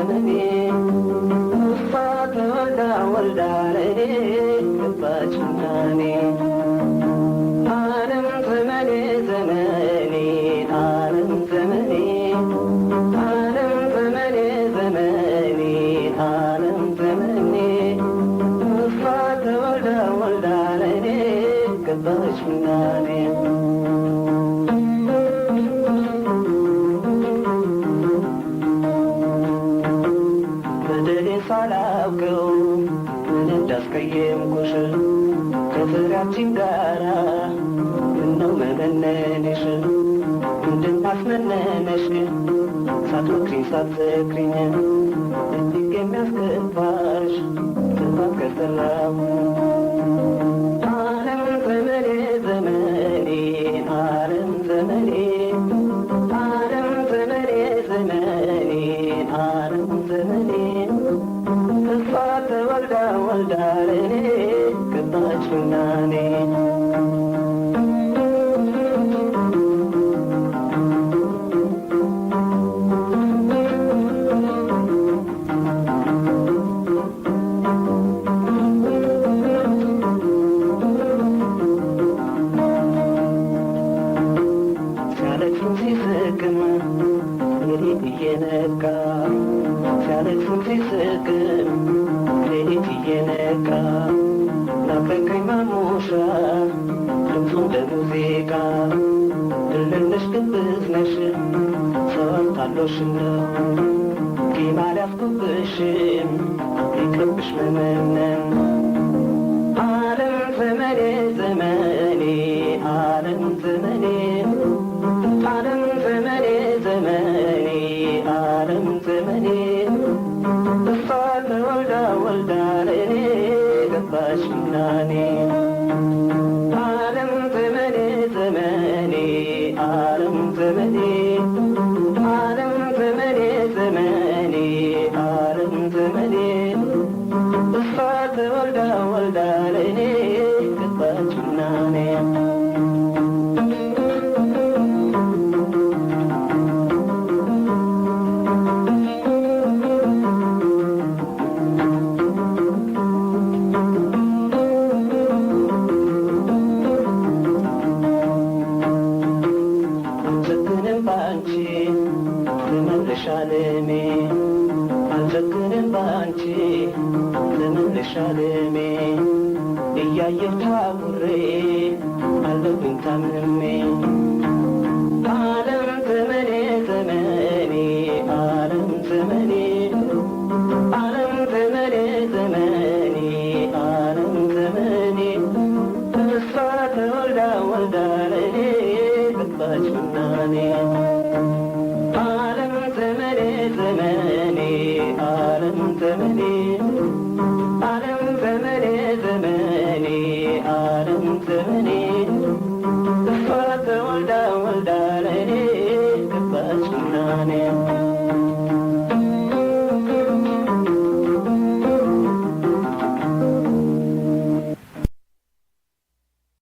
ዘመኔ እሷ ተወልዳ ወልዳ ለእኔ ገባችና እኔ ዓለም ዘመኔ ዘመኔ ዓለም ዘመኔ ዓለም ዘመኔ ዘመኔ ዓለም ዘመኔ እሷ ተወልዳ ወልዳ ለእኔ ገባችና እኔ ሳላውቀው ምን እንዳስቀየምኩሽ ከፍቅራችን ጋራ ምነው መመነንሽ እንድናስመነነሽ ሳትወቅሪኝ ሳትዘክሪኝ እጅግ የሚያስከፋሽ ጥፋት ከሰራሁ ዓለም ዘመኔ ዘመኔ ዓለም ዘመኔ ዓለም ዘመኔ ዘመኔ ዓለም ዘመኔ እሷ ተወልዳ ወልዳ ለእኔ ገባችና እኔ ሲያለቅሱም ሲስቅም ሌሊት እየነጋ ሲያለቅሱም ሲስቅም ሌሊት እየነጋ ናፈቀኝ ማሙሻ ድምፁ እንደ ሙዚቃ ድልነሽ ግብዝ ነሽ ሰው አታሎሽ ነው ቂም አልያዝኩብሽም ይቅርብሽ መመነን ዓለም ዘመኔ ዘመኔ ዓለም ዘመኔ ዓለም ዘመኔ ዘመኔ ዓለም ዘመኔ እሷ ተወልዳ ወልዳ ለእኔ ገባችና እኔ ዓለም ዘመኔ ዘመኔ ዓለም ዘመኔ ዓለም ዘመኔ ዘመኔ ዓለም ዘመኔ እሷ ተወልዳ ወልዳ ለእኔ ገባችና እኔ ባንቺ ትመልሻለሜ አልጨክንም ባንቺ ትመልሻለሜ እያየሁ ታውሬ አለብኝ ታምሜ ዓለም ዘመኔ ዘመኔ ዓለም ዘመኔ ዓለም ዘመኔ ዘመኔ ዓለም ዘመኔ እሷ ተወልዳ ወልዳ ለእኔ ገባችና እኔ ዓለም ዘመኔ ዘመኔ ዓለም ዘመኔ ዓለም ዘመኔ ዘመኔ ዓለም ዘመኔ